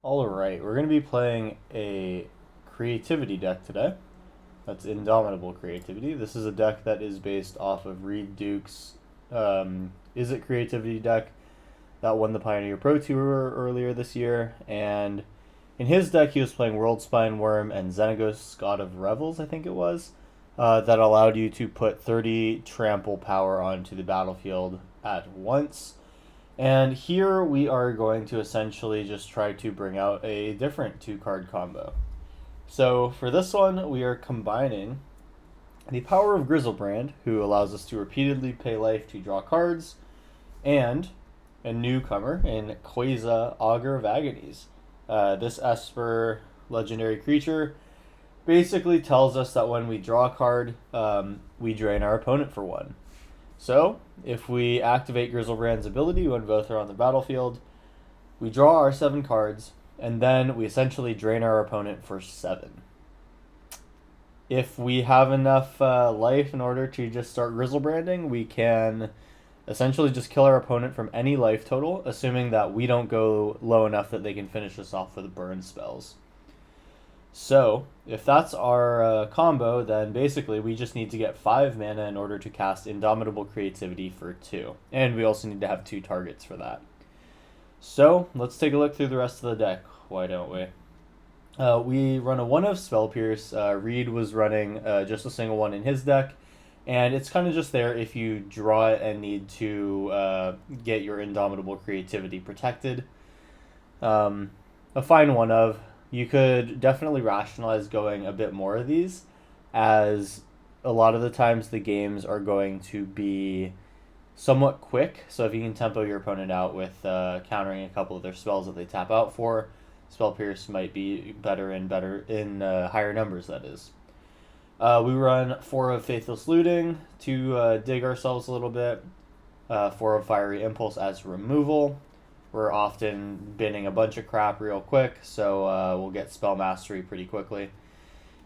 Alright, we're going to be playing a creativity deck today. That's Indomitable Creativity. This is a deck that is based off of Reid Duke's Izzet Creativity deck that won the Pioneer Pro Tour earlier this year. And in his deck, he was playing World Spine Worm and Xenagos God of Revels, I think it was, that allowed you to put 30 trample power onto the battlefield at once. And here we are going to essentially just try to bring out a different 2-card combo. So for this one, we are combining the power of Grizzlebrand, who allows us to repeatedly pay life to draw cards, and a newcomer in Quasar, Augur of Agonies. This Esper legendary creature basically tells us that when we draw a card, we drain our opponent for one. So, if we activate Grizzlebrand's ability when both are on the battlefield, we draw our 7 cards, and then we essentially drain our opponent for 7. If we have enough life in order to just start Grizzlebranding, we can essentially just kill our opponent from any life total, assuming that we don't go low enough that they can finish us off with burn spells. So, if that's our combo, then basically we just need to get 5 mana in order to cast Indomitable Creativity for 2. And we also need to have 2 targets for that. So, let's take a look through the rest of the deck. Why don't we? We run a 1 of Spell Pierce. Reid was running just a single one in his deck. And it's kind of just there if you draw it and need to get your Indomitable Creativity protected. A fine 1 of. You could definitely rationalize going a bit more of these, as a lot of the times the games are going to be somewhat quick. So if you can tempo your opponent out with countering a couple of their spells that they tap out for, Spell Pierce might be better in higher numbers, that is. We run 4 of Faithless Looting to dig ourselves a little bit, 4 of Fiery Impulse as removal. We're often binning a bunch of crap real quick, so we'll get Spell Mastery pretty quickly.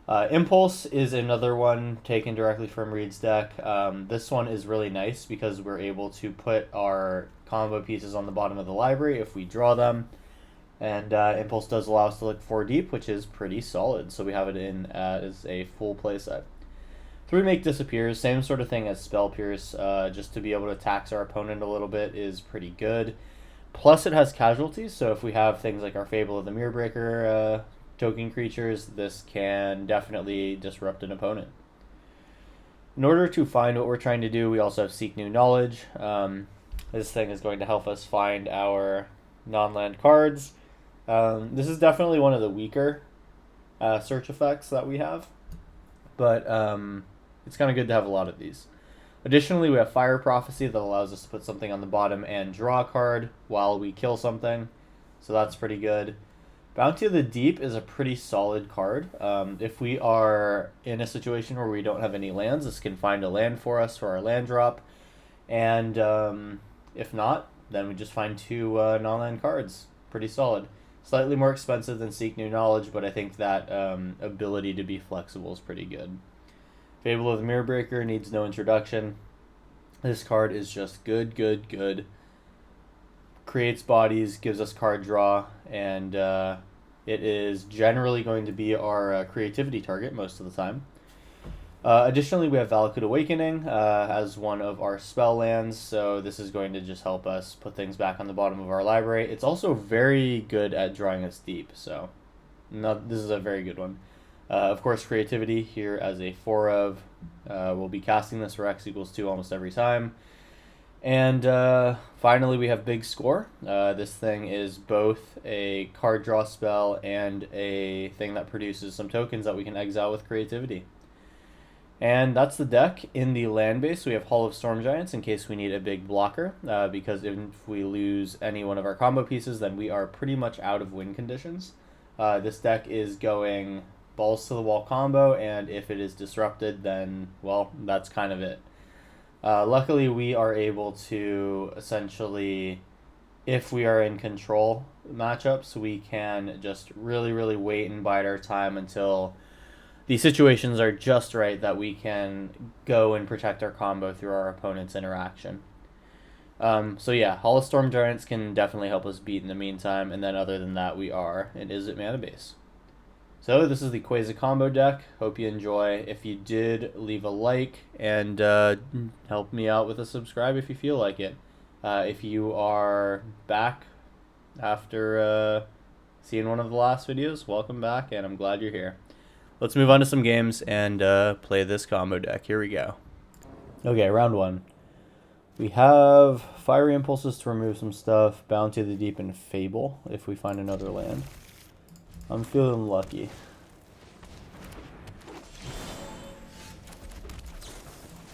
Impulse is another one taken directly from Reid's deck. This one is really nice because we're able to put our combo pieces on the bottom of the library if we draw them. And Impulse does allow us to look 4 deep, which is pretty solid, so we have it in as a full playset. 3 Make Disappears, same sort of thing as Spell Pierce, just to be able to tax our opponent a little bit is pretty good. Plus, it has casualties, so if we have things like our Fable of the Mirrorbreaker token creatures, this can definitely disrupt an opponent. In order to find what we're trying to do, we also have Seek New Knowledge. This thing is going to help us find our non-land cards. This is definitely one of the weaker search effects that we have, but it's kind of good to have a lot of these. Additionally, we have Fire Prophecy that allows us to put something on the bottom and draw a card while we kill something, so that's pretty good. Bounty of the Deep is a pretty solid card. If we are in a situation where we don't have any lands, this can find a land for us for our land drop, and if not, then we just find 2 non-land cards. Pretty solid. Slightly more expensive than Seek New Knowledge, but I think that ability to be flexible is pretty good. Fable of the Mirrorbreaker needs no introduction. This card is just good, good, good. Creates bodies, gives us card draw, and it is generally going to be our creativity target most of the time. Additionally, we have Valakut Awakening as one of our spell lands, so this is going to just help us put things back on the bottom of our library. It's also very good at drawing us deep, so this is a very good one. Of course, Creativity here as a 4 of. We'll be casting this for X equals 2 almost every time. And finally, we have Big Score. This thing is both a card draw spell and a thing that produces some tokens that we can exile with Creativity. And that's the deck. In the land base, we have Hall of Storm Giants in case we need a big blocker, because if we lose any one of our combo pieces, then we are pretty much out of win conditions. This deck is going balls to the wall combo, and if it is disrupted, then, well, that's kind of it. Luckily, we are able to essentially, if we are in control matchups, we can just really, really wait and bide our time until the situations are just right that we can go and protect our combo through our opponent's interaction. So yeah, Hall of Storm Giants can definitely help us beat in the meantime, and then other than that, we are an Izzet mana base. So this is the Quasi combo deck. Hope you enjoy. If you did, leave a like and help me out with a subscribe if you feel like it. If you are back after seeing one of the last videos, welcome back, and I'm glad you're here. Let's move on to some games and play this combo deck. Here we go. Okay, round one. We have Fiery Impulses to remove some stuff, Bounty of the Deep, and Fable if we find another land. I'm feeling lucky.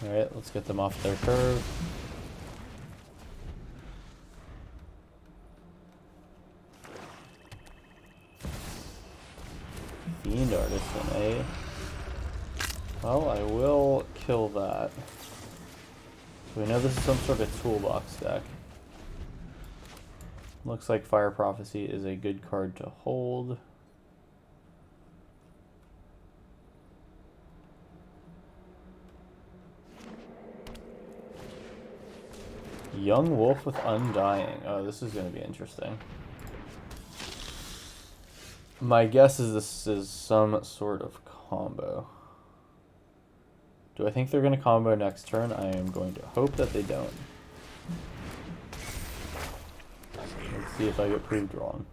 Alright, let's get them off their curve. Fiend Artisan, eh? Well, I will kill that. So we know this is some sort of toolbox deck. Looks like Fire Prophecy is a good card to hold. Young Wolf with Undying. Oh, this is going to be interesting. My guess is this is some sort of combo. Do I think they're going to combo next turn? I am going to hope that they don't. Let's see if I get proved wrong.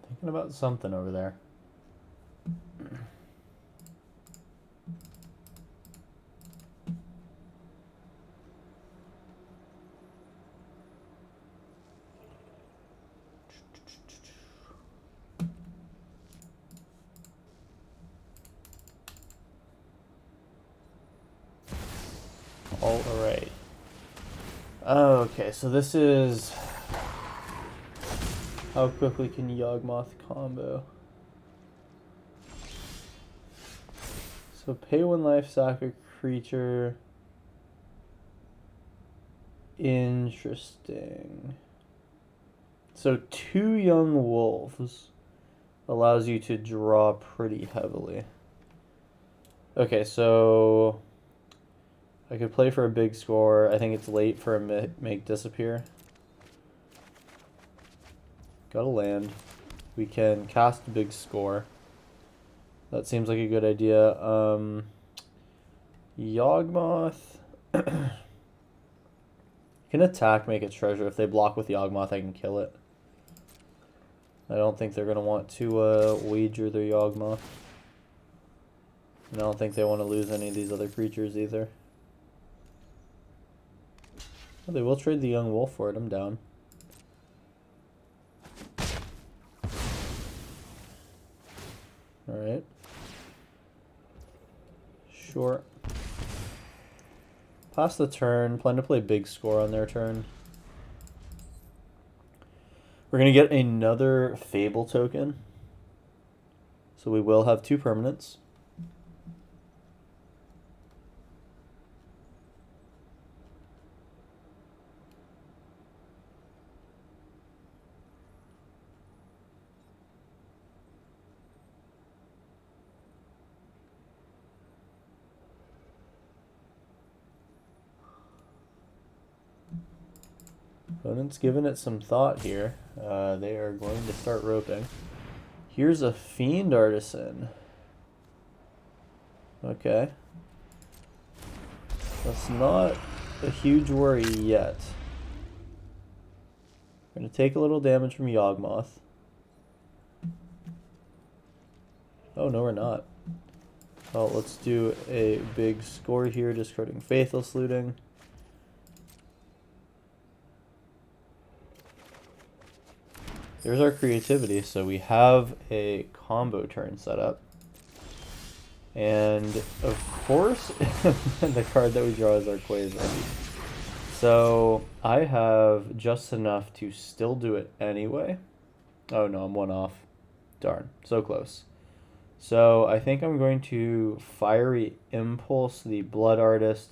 Thinking about something over there. All right. Okay, so this is how quickly can Yawgmoth combo? So pay 1 life, sack a creature. Interesting. So 2 Young Wolves allows you to draw pretty heavily. Okay, so I could play for a big score. I think it's late for a make disappear. Got a land. We can cast a big score. That seems like a good idea. Yawgmoth. Can attack, make a treasure. If they block with Yawgmoth, I can kill it. I don't think they're going to want to wager their Yawgmoth. And I don't think they want to lose any of these other creatures either. Oh, they will trade the Young Wolf for it. I'm down. Alright. Sure. Pass the turn. Plan to play big score on their turn. We're going to get another Fable token. So we will have 2 permanents. Opponent's giving it some thought here. They are going to start roping. Here's a Fiend Artisan. Okay. That's not a huge worry yet. We're going to take a little damage from Yawgmoth. Oh, no, we're not. Well, let's do a big score here, discarding Faithless Looting. There's our creativity, so we have a combo turn set up. And, of course, the card that we draw is our Quasi. So, I have just enough to still do it anyway. Oh no, I'm 1 off. Darn, so close. So, I think I'm going to Fiery Impulse, the Blood Artist,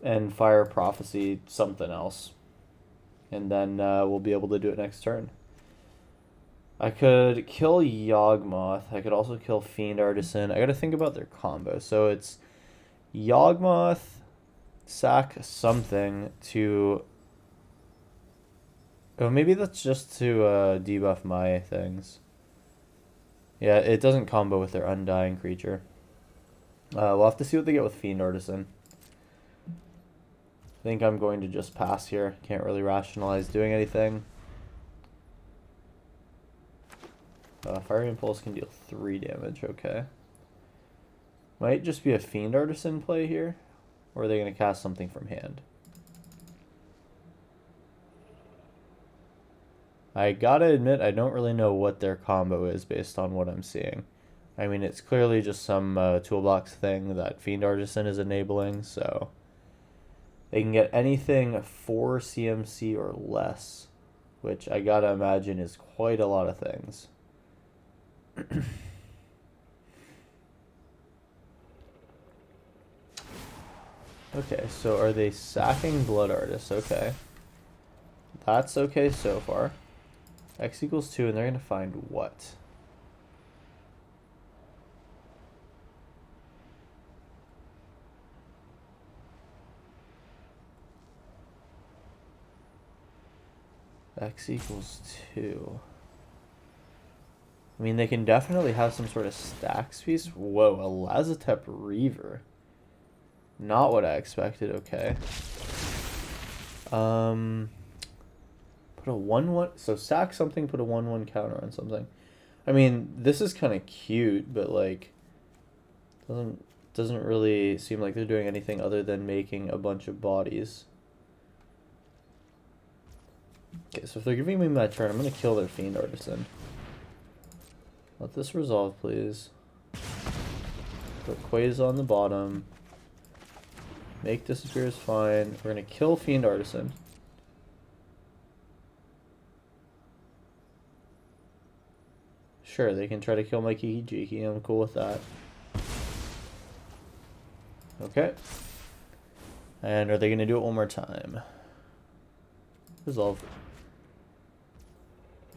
and Fire Prophecy something else. And then we'll be able to do it next turn. I could kill Yawgmoth. I could also kill Fiend Artisan. I gotta think about their combo. So it's Yawgmoth, sack something to... Oh, maybe that's just to debuff my things. Yeah, it doesn't combo with their Undying creature. We'll have to see what they get with Fiend Artisan. I think I'm going to just pass here. Can't really rationalize doing anything. Fire Impulse can deal 3 damage, okay. Might just be a Fiend Artisan play here. Or are they going to cast something from hand? I gotta admit, I don't really know what their combo is based on what I'm seeing. I mean, it's clearly just some toolbox thing that Fiend Artisan is enabling, so... They can get anything 4 CMC or less, which I gotta imagine is quite a lot of things. Okay, so are they sacking Blood Artist? Okay. That's okay so far. X equals 2, and they're gonna find what? X equals 2. I mean, they can definitely have some sort of stacks piece. Whoa, a Lazotep Reaver. Not what I expected, okay. Put a 1/1, so sack something, put a 1/1 counter on something. I mean, this is kind of cute, but like, doesn't really seem like they're doing anything other than making a bunch of bodies. Okay, so if they're giving me my turn, I'm gonna kill their Fiend Artisan. Let this resolve, please. Put Quaza on the bottom. Make disappear is fine. We're gonna kill Fiend Artisan. Sure, they can try to kill my Kiki Jiki. I'm cool with that. Okay. And are they gonna do it one more time? Resolve.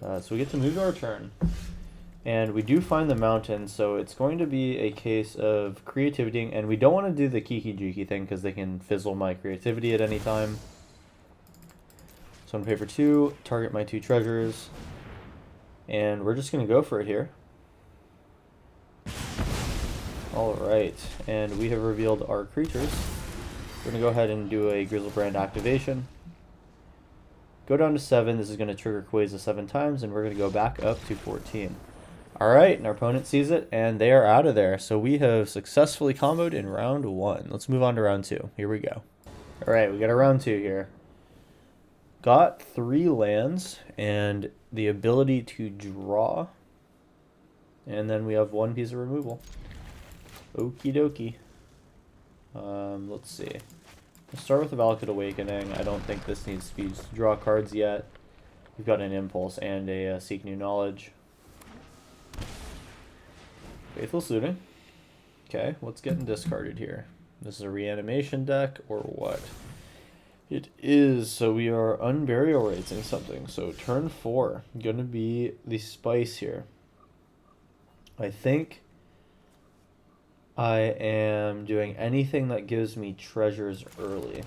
So we get to move to our turn. And we do find the mountain, so it's going to be a case of creativity, and we don't want to do the Kiki Jiki thing because they can fizzle my creativity at any time. So I'm going to pay for 2, target my 2 treasures, and we're just going to go for it here. Alright, and we have revealed our creatures. We're going to go ahead and do a Grizzlebrand activation. Go down to 7, this is going to trigger Quaza 7 times, and we're going to go back up to 14. Alright, and our opponent sees it, and they are out of there. So we have successfully comboed in round 1. Let's move on to round 2. Here we go. Alright, we got a round 2 here. Got 3 lands, and the ability to draw. And then we have 1 piece of removal. Okie dokie. Let's see. We'll start with the Valakut Awakening. I don't think this needs to be used to draw cards yet. We've got an Impulse and a Seek New Knowledge. Faithful Suiting. Okay, what's getting discarded here? This is a reanimation deck, or what? It is, so we are unburial rating something. So turn 4, gonna be the spice here. I think I am doing anything that gives me treasures early.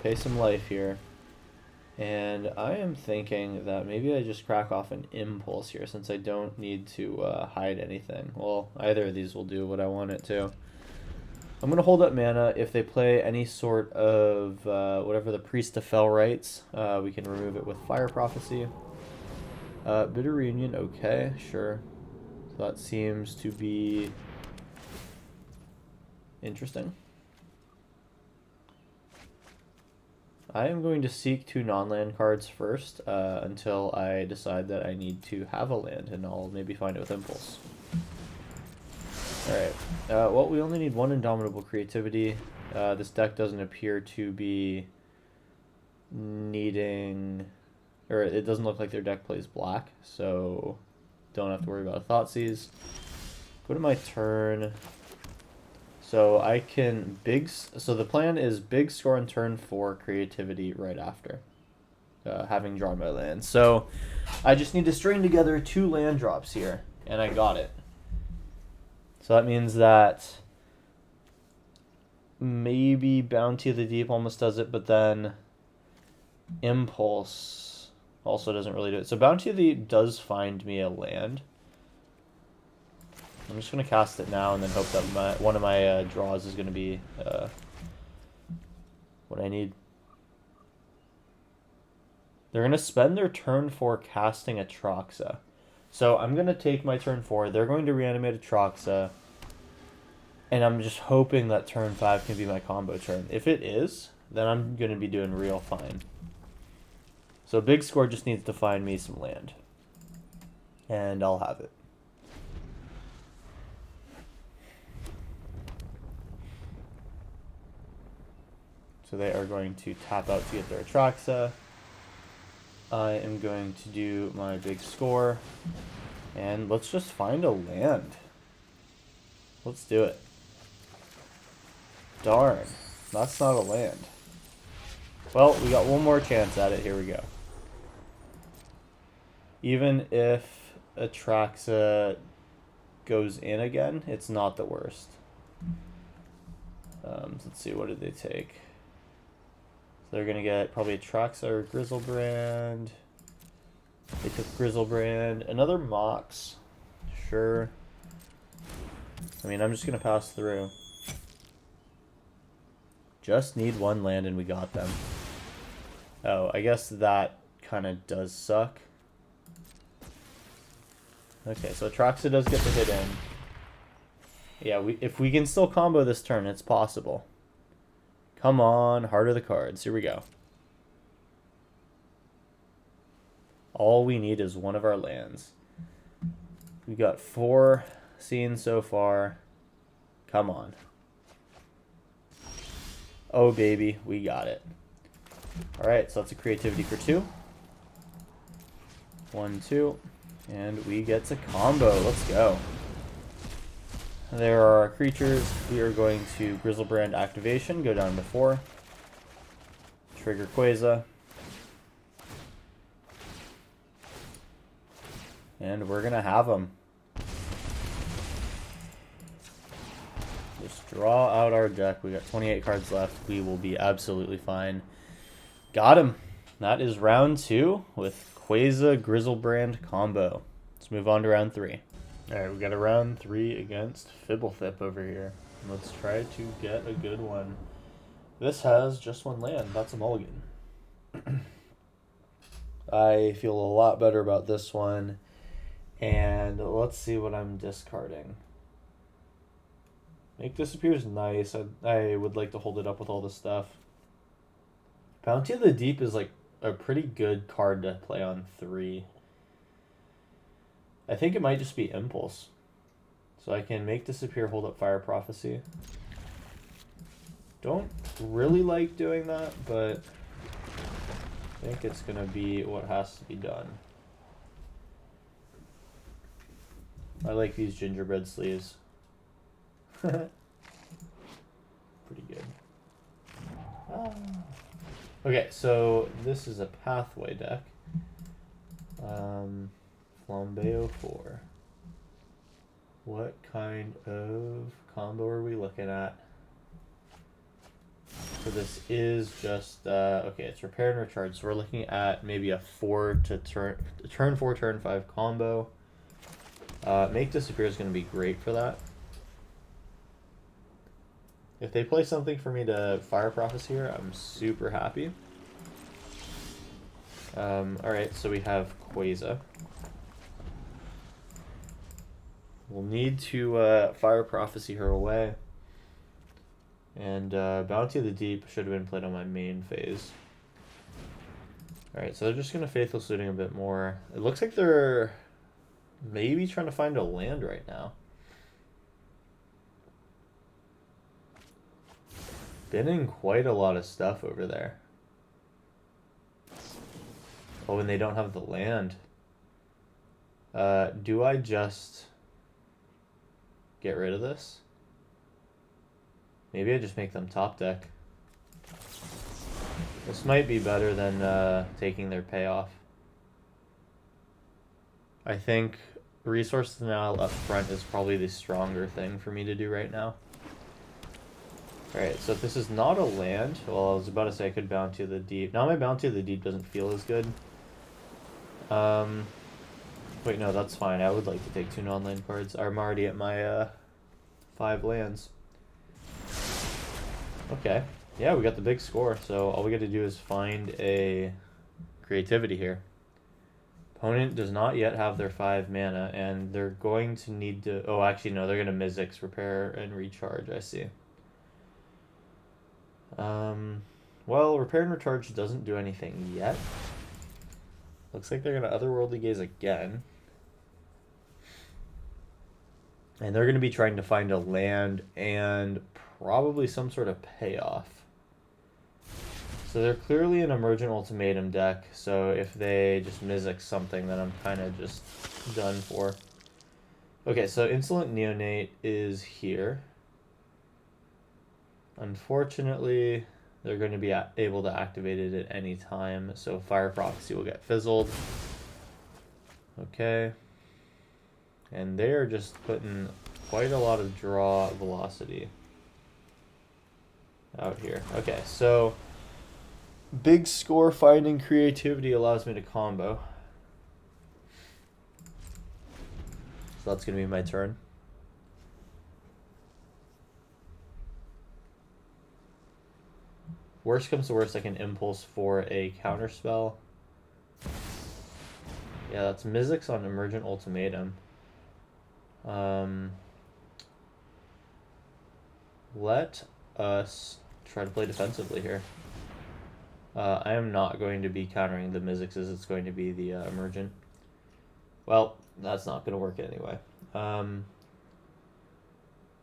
Pay some life here. And I am thinking that maybe I just crack off an Impulse here since I don't need to hide anything. Well, either of these will do what I want it to. I'm going to hold up mana. If they play any sort of whatever the Priest of Fel writes, we can remove it with Fire Prophecy. Bitter Reunion, okay, sure. So that seems to be interesting. I am going to seek 2 non-land cards first until I decide that I need to have a land, and I'll maybe find it with Impulse. Alright, well, we only need 1 Indomitable Creativity. This deck doesn't appear to be needing, or it doesn't look like their deck plays black, so don't have to worry about a Thoughtseize. Go to my turn. So I can so the plan is big score on turn 4, creativity right after. having drawn my land. So I just need to string together 2 land drops here, and I got it. So that means that maybe Bounty of the Deep almost does it, but then Impulse also doesn't really do it. So Bounty of the Deep does find me a land. I'm just going to cast it now and then hope that one of my draws is going to be what I need. They're going to spend their turn 4 casting Atraxa. So I'm going to take my turn 4. They're going to reanimate Atraxa. And I'm just hoping that turn 5 can be my combo turn. If it is, then I'm going to be doing real fine. So Big Score just needs to find me some land. And I'll have it. So they are going to tap out to get their Atraxa. I am going to do my Big Score. And let's just find a land. Let's do it. Darn, that's not a land. Well, we got one more chance at it. Here we go. Even if Atraxa goes in again, it's not the worst. Let's see, what did they take? So they're going to get probably Atraxa or Grizzlebrand. They took Grizzlebrand. Another Mox. Sure. I mean, I'm just going to pass through. Just need one land and we got them. Oh, I guess that kind of does suck. Okay, so Atraxa does get the hit in. Yeah, if we can still combo this turn, it's possible. Come on, Heart of the Cards. Here we go. All we need is one of our lands. We got 4 scenes so far. Come on. Oh, baby, we got it. Alright, so that's a creativity for 2. 1, 2. And we get to combo. Let's go. There are our creatures. We are going to Grizzlebrand activation. Go down to 4. Trigger Quasar. And we're going to have them. Just draw out our deck. We got 28 cards left. We will be absolutely fine. Got him. That is round 2 with Quasar Grizzlebrand combo. Let's move on to round 3. Alright, we got a round 3 against Fibblethip over here. Let's try to get a good one. This has just 1 land. That's a mulligan. I feel a lot better about this one. And let's see what I'm discarding. Make Disappear is nice. I would like to hold it up with all this stuff. Bounty of the Deep is like a pretty good card to play on 3. I think it might just be Impulse. So I can make Disappear, hold up Fire Prophecy. Don't really like doing that, but I think it's going to be what has to be done. I like these gingerbread sleeves. Pretty good. Okay, so this is a Pathway deck. Flambeau 4. What kind of combo are we looking at? So this is just, okay, it's Repair and Recharge. So we're looking at maybe a 4 to turn 4, turn 5 combo. Make Disappear is going to be great for that. If they play something for me to Fire Prophecy here, I'm super happy. Alright, so we have Quasar. We'll need to Fire Prophecy her away. And Bounty of the Deep should have been played on my main phase. Alright, so they're just going to Faithless Looting a bit more. It looks like they're maybe trying to find a land right now. Binning quite a lot of stuff over there. Oh, and they don't have the land. Do I just get rid of this? Maybe I just make them top deck. This might be better than taking their payoff. I think resource denial up front is probably the stronger thing for me to do right now. Alright, so if this is not a land, well, I was about to say I could Bounty of the Deep. Now my Bounty of the Deep doesn't feel as good. Wait, no, that's fine. I would like to take 2 non-land cards. I'm already at my 5 lands. Okay. Yeah, we got the big score, so all we got to do is find a creativity here. Opponent does not yet have their 5 mana, and they're going to need to... Oh, actually, no, they're going to Mizzix, Repair, and Recharge, I see. Well, Repair and Recharge doesn't do anything yet. Looks like they're going to Otherworldly Gaze again. And they're going to be trying to find a land and probably some sort of payoff. So they're clearly an Emergent Ultimatum deck, so if they just Mizzix something, then I'm kind of just done for. Okay, so Insolent Neonate is here. Unfortunately, they're going to be able to activate it at any time, so Fire Prophecy will get fizzled. Okay. And they are just putting quite a lot of draw velocity out here. Okay, so big score finding creativity allows me to combo. So that's going to be my turn. Worst comes to worst, I can Impulse for a counter spell. Yeah, that's Mizzix on Emergent Ultimatum. Let us try to play defensively here. I am not going to be countering the Mizzixes, it's going to be the Emergent. Well, that's not going to work anyway.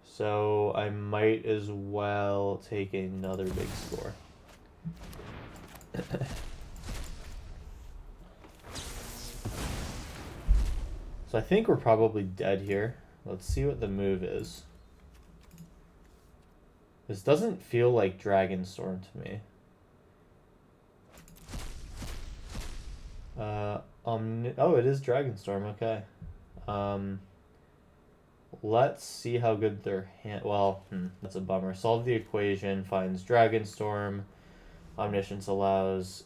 So I might as well take another big score. So I think we're probably dead here. Let's see what the move is. This doesn't feel like Dragonstorm to me. Oh, it is Dragonstorm, okay. Let's see how good their hand... Well, that's a bummer. Solve the equation, finds Dragonstorm. Omniscience allows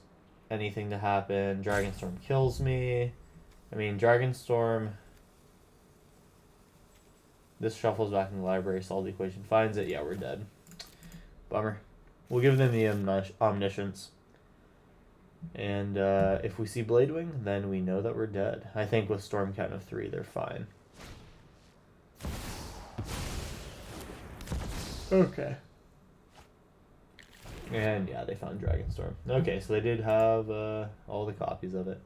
anything to happen. Dragonstorm kills me. I mean, Dragonstorm... This shuffles back in the library, solve the equation, finds it. Yeah, we're dead. Bummer. We'll give them the Omniscience. And if we see Bladewing, then we know that we're dead. I think with Storm count of 3, they're fine. Okay. And yeah, they found Dragonstorm. Okay, so they did have all the copies of it.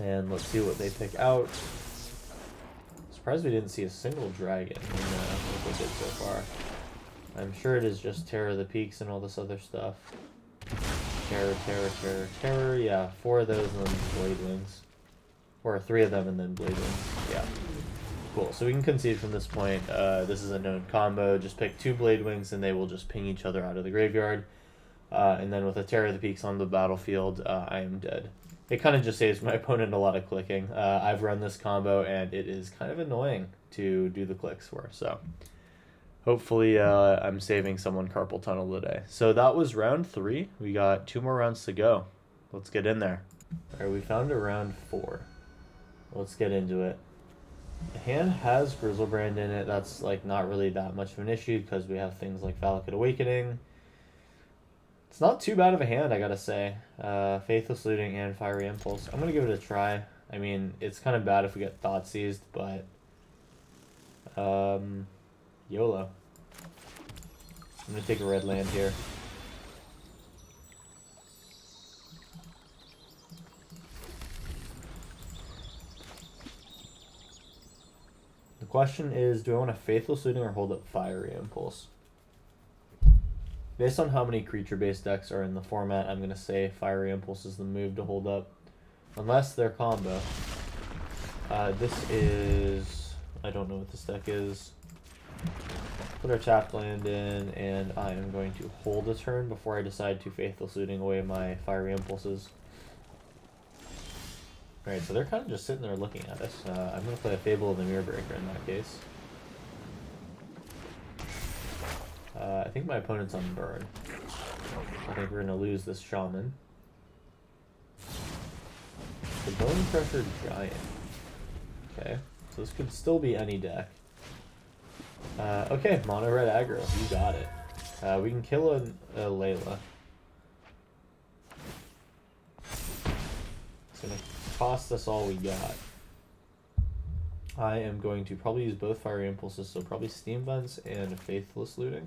And let's see what they pick out. Surprised we didn't see a single dragon in what they did so far. I'm sure it is just Terror of the Peaks and all this other stuff. Terror, terror, terror, terror. Yeah, 4 of those and then Bladewings. Or 3 of them and then Bladewings. Yeah. Cool. So we can concede from this point. This is a known combo. Just pick 2 Bladewings and they will just ping each other out of the graveyard. And then with a Terror of the Peaks on the battlefield, I am dead. It kind of just saves my opponent a lot of clicking. I've run this combo and it is kind of annoying to do the clicks for. So hopefully I'm saving someone carpal tunnel today. So that was round 3. We got 2 more rounds to go. Let's get in there. All right, we found a round 4. Let's get into it. The hand has Grizzlebrand in it. That's like not really that much of an issue because we have things like Valakut Awakening. It's not too bad of a hand, I gotta say. Faithless Looting and Fiery Impulse. I'm gonna give it a try. I mean, it's kind of bad if we get Thought Seized, but YOLO. I'm gonna take a red land here. The question is, do I want a Faithless Looting or hold up Fiery Impulse? Based on how many creature-based decks are in the format, I'm going to say Fiery Impulse is the move to hold up. Unless they're combo. This is... I don't know what this deck is. Put our tapped land in, and I am going to hold a turn before I decide to Faithless Looting away my Fiery Impulses. Alright, so they're kind of just sitting there looking at us. I'm going to play a Fable of the Mirror Breaker in that case. I think my opponent's on burn. I think we're going to lose this Shaman. The Bone Crusher Giant. Okay, so this could still be any deck. Okay, mono red aggro, you got it. We can kill a Layla. It's gonna cost us all we got. I am going to probably use both Fiery Impulses, so probably Steam Vents and Faithless Looting.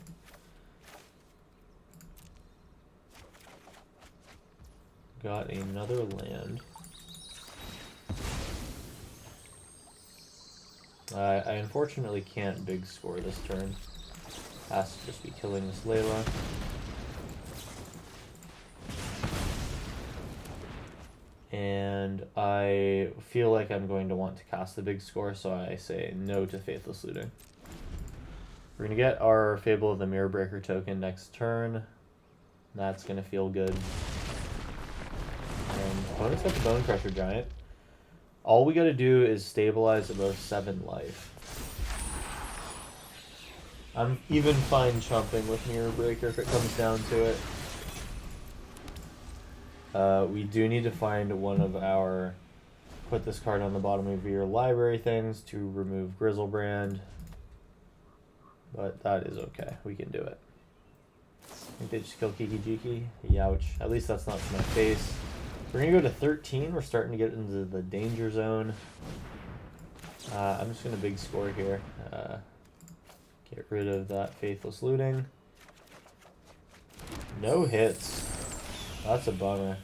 Got another land. I unfortunately can't big score this turn. Has to just be killing this Layla. And I feel like I'm going to want to cast the big score, so I say no to Faithless Looting. We're going to get our Fable of the Mirror Breaker token next turn. That's going to feel good. And opponent's got the Bone Crusher Giant. All we gotta do is stabilize above 7 life. I'm even fine chumping with Mirror Breaker if it comes down to it. We do need to find one of our... Put this card on the bottom of your library things to remove Grizzlebrand. But that is okay. We can do it. I think they just kill Kiki Jiki. Youch. At least that's not to my face. We're going to go to 13. We're starting to get into the danger zone. I'm just going to big score here. Get rid of that Faithless Looting. No hits. That's a bummer.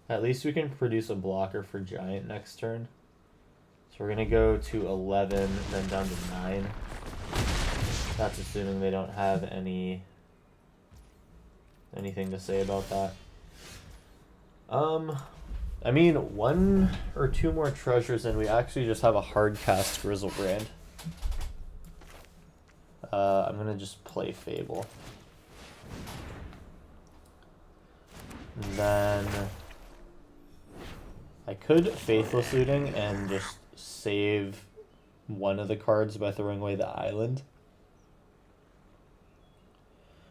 At least we can produce a blocker for Giant next turn. So we're going to go to 11, then down to 9. That's assuming they don't have anything to say about that. I mean, 1 or 2 more treasures and we actually just have a hard cast Grizzlebrand. I'm gonna just play Fable. And then I could Faithless Looting and just save one of the cards by throwing away the island.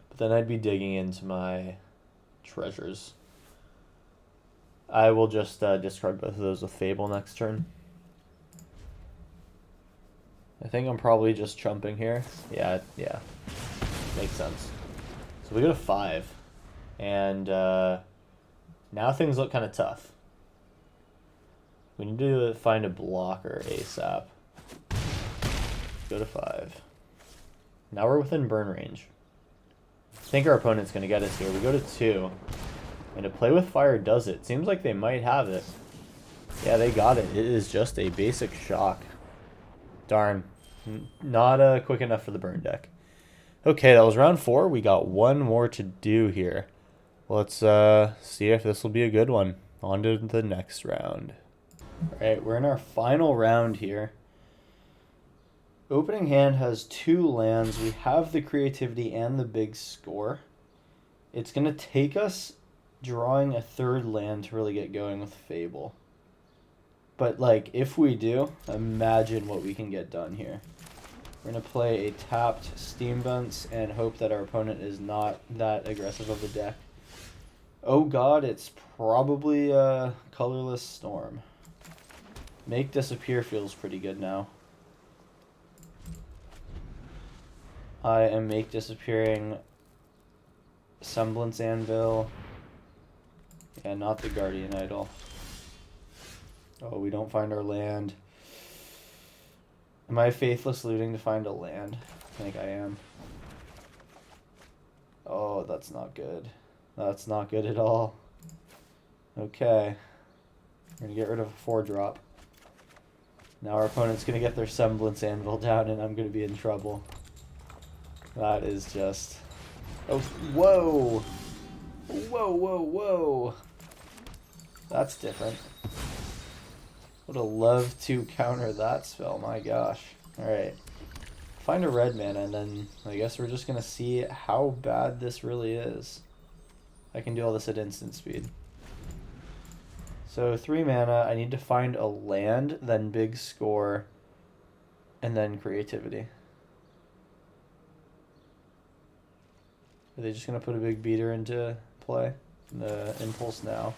But then I'd be digging into my treasures. I will just discard both of those with Fable next turn. I think I'm probably just chumping here. Yeah. Makes sense. So we go to 5. And now things look kind of tough. We need to find a blocker ASAP. Go to 5. Now we're within burn range. I think our opponent's going to get us here. We go to 2. And to play with fire does it. Seems like they might have it. Yeah, they got it. It is just a basic shock. Darn. Not quick enough for the burn deck. Okay, that was round 4. We got 1 more to do here. Let's see if this will be a good one. On to the next round. Alright, we're in our final round here. Opening hand has 2 lands. We have the creativity and the big score. It's going to take us drawing a 3rd land to really get going with Fable. But, like, if we do, imagine what we can get done here. We're going to play a tapped Steam Vents and hope that our opponent is not that aggressive of a deck. Oh god, it's probably a Colorless Storm. Make Disappear feels pretty good now. I am Make Disappearing Semblance Anvil. Yeah, not the Guardian Idol. Oh, we don't find our land. Am I Faithless Looting to find a land? I think I am. Oh, that's not good. That's not good at all. Okay. We're going to get rid of a 4-drop. Now our opponent's going to get their Semblance Anvil down and I'm going to be in trouble. That is just... Oh, whoa! Whoa! That's different. Would have loved to counter that spell, my gosh. Alright. find a red mana, and then I guess we're just gonna see how bad this really is. I can do all this at instant speed. So 3 mana, I need to find a land, then big score, and then creativity. Are they just gonna put a big beater into play? The impulse now.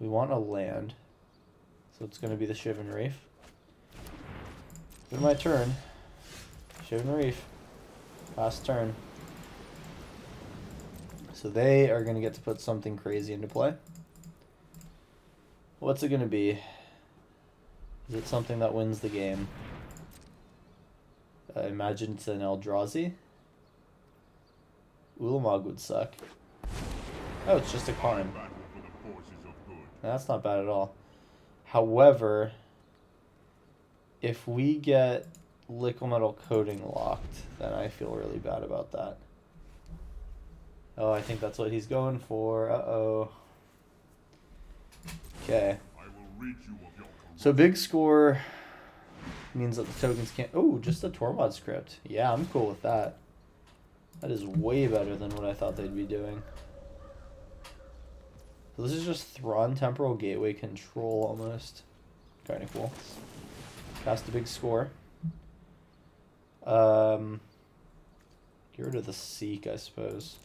We want a land. So it's gonna be the Shivan Reef. Good my turn. Shivan Reef. Last turn. So they are going to get to put something crazy into play. What's it going to be? Is it something that wins the game? I imagine it's an Eldrazi. Ulamog would suck. Oh, it's just a Karn. That's not bad at all. However, if we get Liquid Metal Coating locked, then I feel really bad about that. Oh, I think that's what he's going for. Uh-oh. Okay. So big score means that the tokens can't... Oh, just a Tormod script. Yeah, I'm cool with that. That is way better than what I thought they'd be doing. So this is just Thrawn Temporal Gateway control almost. Kind of cool. Cast a big score. Get rid of the Seek, I suppose.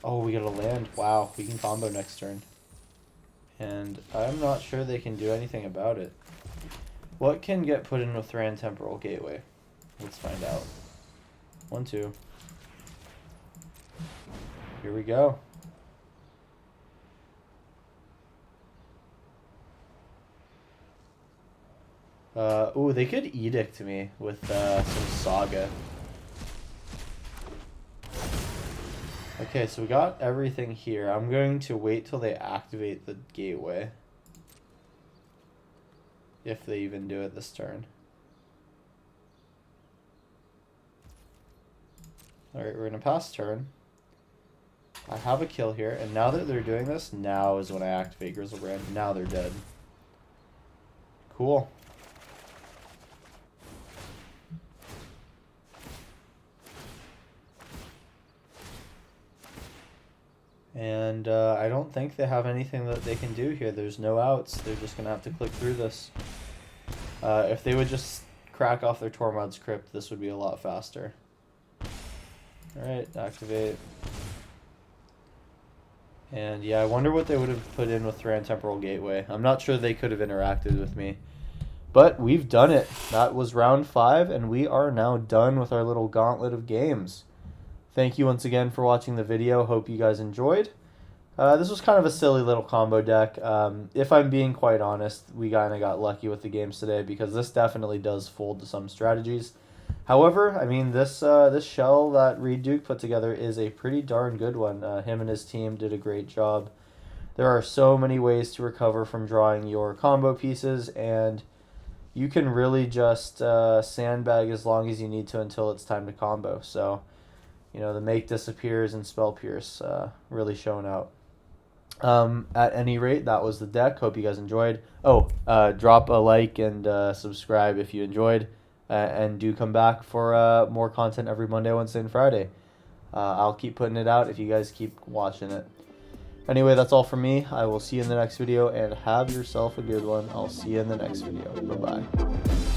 Oh, we got a land. Wow, we can combo next turn. And I'm not sure they can do anything about it. What can get put in with Thran Temporal Gateway? Let's find out. 1, 2. Here we go. Ooh, they could Edict me with some Saga. Okay, so we got everything here. I'm going to wait till they activate the gateway. If they even do it this turn. Alright, we're going to pass turn. I have a kill here, and now that they're doing this, now is when I activate Grizzlebrand. Now they're dead. Cool. And I don't think they have anything that they can do here. There's no outs. They're just going to have to click through this. If they would just crack off their Tormod's Crypt, this would be a lot faster. Alright, activate. And yeah, I wonder what they would have put in with Thran Temporal Gateway. I'm not sure they could have interacted with me. But we've done it. That was round 5, and we are now done with our little gauntlet of games. Thank you once again for watching the video. Hope you guys enjoyed. This was kind of a silly little combo deck. If I'm being quite honest, we kind of got lucky with the games today because this definitely does fold to some strategies. However, I mean, this shell that Reid Duke put together is a pretty darn good one. Him and his team did a great job. There are so many ways to recover from drawing your combo pieces, and you can really just sandbag as long as you need to until it's time to combo. So, you know, the Make Disappears and Spell Pierce really showing out. At any rate, that was the deck. Hope you guys enjoyed. Oh, drop a like and subscribe if you enjoyed. And do come back for more content every Monday, Wednesday, and Friday. I'll keep putting it out if you guys keep watching it. Anyway, that's all from me. I will see you in the next video, and have yourself a good one. I'll see you in the next video. Bye-bye.